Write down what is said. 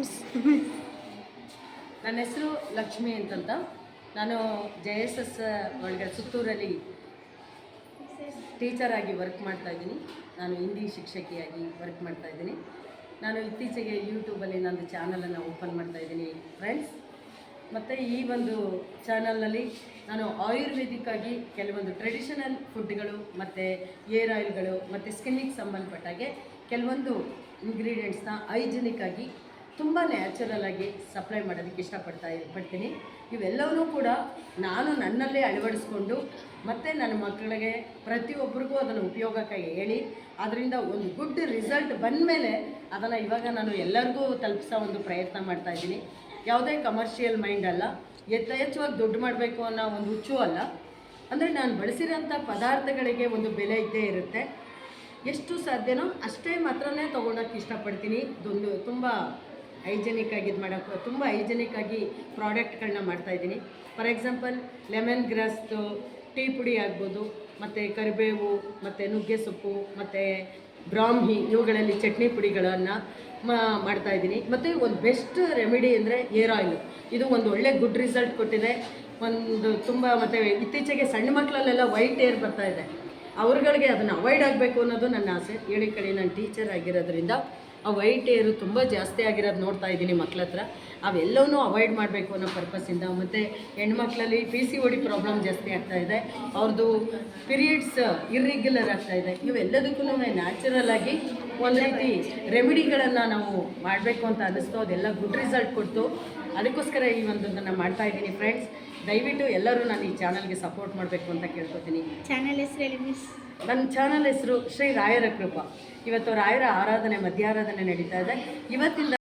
Miss. ನನ್ನ ಹೆಸರು ಲಕ್ಷ್ಮಿ ಅಂತಂತ. ನಾನು JSS ಒಳಗಡೆ ಸುತ್ತೂರಲ್ಲಿ ಟೀಚರ್ ಆಗಿ ವರ್ಕ್ ಮಾಡ್ತಾಯಿದ್ದೀನಿ. ನಾನು ಹಿಂದಿ ಶಿಕ್ಷಕಿಯಾಗಿ ವರ್ಕ್ ಮಾಡ್ತಾಯಿದ್ದೀನಿ. ನಾನು ಇತ್ತೀಚೆಗೆ ಯೂಟ್ಯೂಬಲ್ಲಿ ನಂದು ಚಾನಲನ್ನು ಓಪನ್ ಮಾಡ್ತಾಯಿದ್ದೀನಿ ಫ್ರೆಂಡ್ಸ್. ಮತ್ತು ಈ ಒಂದು ಚಾನಲ್ನಲ್ಲಿ ನಾನು ಆಯುರ್ವೇದಿಕ್ಕಾಗಿ ಕೆಲವೊಂದು ಟ್ರೆಡಿಷನಲ್ ಫುಡ್ಗಳು ಮತ್ತು ಏರ್ ಆಯಿಲ್ಗಳು ಮತ್ತು ಸ್ಕಿನ್ನಿಗೆ ಸಂಬಂಧಪಟ್ಟಾಗೆ ಕೆಲವೊಂದು ಇಂಗ್ರೀಡಿಯೆಂಟ್ಸ್ನ ಹೈಜಿನಿಕ್ಕಾಗಿ ತುಂಬ ನ್ಯಾಚುರಲಾಗಿ ಸಪ್ಲೈ ಮಾಡೋದಕ್ಕೆ ಪಡ್ತೀನಿ. ಇವೆಲ್ಲವೂ ಕೂಡ ನಾನು ನನ್ನಲ್ಲೇ ಅಳವಡಿಸ್ಕೊಂಡು ಮತ್ತು ನನ್ನ ಮಕ್ಕಳಿಗೆ ಪ್ರತಿಯೊಬ್ಬರಿಗೂ ಅದನ್ನು ಉಪಯೋಗಕ್ಕಾಗಿ ಹೇಳಿ ಅದರಿಂದ ಒಂದು ಗುಡ್ ರಿಸಲ್ಟ್ ಬಂದ ಮೇಲೆ ಅದನ್ನು ಇವಾಗ ನಾನು ಎಲ್ಲರಿಗೂ ತಲುಪಿಸೋ ಒಂದು ಪ್ರಯತ್ನ ಮಾಡ್ತಾಯಿದ್ದೀನಿ. ಯಾವುದೇ ಕಮರ್ಷಿಯಲ್ ಮೈಂಡ್ ಅಲ್ಲ, ಯಥೇಚ್ಛವಾಗಿ ದುಡ್ಡು ಮಾಡಬೇಕು ಅನ್ನೋ ಒಂದು ಹುಚ್ಚು ಅಲ್ಲ. ಅಂದರೆ ನಾನು ಬಳಸಿರೋಂಥ ಪದಾರ್ಥಗಳಿಗೆ ಒಂದು ಬೆಲೆ ಇದ್ದೇ ಇರುತ್ತೆ. ಎಷ್ಟು ಸಾಧ್ಯನೋ ಅಷ್ಟೇ ಮಾತ್ರನೇ ತೊಗೊಳಕ್ಕೆ ಇಷ್ಟಪಡ್ತೀನಿ. ಇದೊಂದು ತುಂಬ ಹೈಜೆನಿಕ್ಕಾಗಿ ಇದು ಮಾಡೋಕ್ಕೆ ತುಂಬ ಹೈಜೆನಿಕ್ಕಾಗಿ ಪ್ರಾಡಕ್ಟ್ಗಳನ್ನ ಮಾಡ್ತಾಯಿದ್ದೀನಿ. ಫಾರ್ ಎಕ್ಸಾಂಪಲ್ ಲೆಮನ್ ಗ್ರಾಸ್ದು ಟೀ ಪುಡಿ ಆಗ್ಬೋದು, ಮತ್ತು ಕರಿಬೇವು ಮತ್ತು ನುಗ್ಗೆ ಸೊಪ್ಪು ಮತ್ತು ಬ್ರಾಹ್ಮಿ ಇವುಗಳಲ್ಲಿ ಚಟ್ನಿ ಪುಡಿಗಳನ್ನು ಮಾಡ್ತಾಯಿದ್ದೀನಿ. ಮತ್ತು ಒಂದು ಬೆಸ್ಟ್ ರೆಮಿಡಿ ಅಂದರೆ ಏರ್ ಆಯಿಲು. ಇದು ಒಂದು ಒಳ್ಳೆ ಗುಡ್ ರಿಸಲ್ಟ್ ಕೊಟ್ಟಿದೆ. ಒಂದು ತುಂಬ ಮತ್ತು ಇತ್ತೀಚೆಗೆ ಸಣ್ಣ ಮಕ್ಕಳಲ್ಲೆಲ್ಲ ವೈಟ್ ಏರ್ ಬರ್ತಾಯಿದೆ. ಅವ್ರುಗಳಿಗೆ ಅದನ್ನು ಅವಾಯ್ಡ್ ಆಗಬೇಕು ಅನ್ನೋದು ನನ್ನ ಆಸೆ. ಹೇಳಿ ಕಡೆ ನಾನು ಟೀಚರ್ ಆಗಿರೋದ್ರಿಂದ ಆ ವೈಟ್ ಏರು ತುಂಬ ಜಾಸ್ತಿ ಆಗಿರೋದು ನೋಡ್ತಾ ಇದ್ದೀನಿ ಮಕ್ಳ ಹತ್ರ. ಅವೆಲ್ಲವೂ ಅವಾಯ್ಡ್ ಮಾಡಬೇಕು ಅನ್ನೋ ಪರ್ಪಸ್ಸಿಂದ. ಮತ್ತು ಹೆಣ್ಮಕ್ಳಲ್ಲಿ PCOD ಪ್ರಾಬ್ಲಮ್ ಜಾಸ್ತಿ ಆಗ್ತಾಯಿದೆ, ಅವ್ರದ್ದು ಪೀರಿಯಡ್ಸ್ ಇರ್ರೆಗ್ಯುಲರ್ ಆಗ್ತಾಯಿದೆ. ಇವೆಲ್ಲದಕ್ಕೂ ನ್ಯಾಚುರಲ್ ಆಗಿ ಒಂದು ರೀತಿ ರೆಮಿಡಿಗಳನ್ನು ನಾವು ಮಾಡಬೇಕು ಅಂತ ಅನ್ನಿಸ್ತು. ಅದೆಲ್ಲ ಗುಡ್ ರಿಸಲ್ಟ್ ಕೊಡ್ತು. ಅದಕ್ಕೋಸ್ಕರ ಈ ಒಂದನ್ನು ಮಾಡ್ತಾಯಿದ್ದೀನಿ ಫ್ರೆಂಡ್ಸ್. ದಯವಿಟ್ಟು ಎಲ್ಲರೂ ನಾನು ಈ ಚಾನಲ್ಗೆ ಸಪೋರ್ಟ್ ಮಾಡಬೇಕು ಅಂತ ಕೇಳ್ಕೊತೀನಿ. ಚಾನಲ್ ಹೆಸರು ಹೇಳಿ ಮಿಸ್. ನನ್ನ ಚಾನಲ್ ಹೆಸರು ಶ್ರೀ ರಾಯರ ಕೃಪಾ. ಇವತ್ತು ರಾಯರ ಆರಾಧನೆ, ಮಧ್ಯಾರಾಧನೆ ನಡೀತಾ ಇದೆ. ಇವತ್ತಿಂದ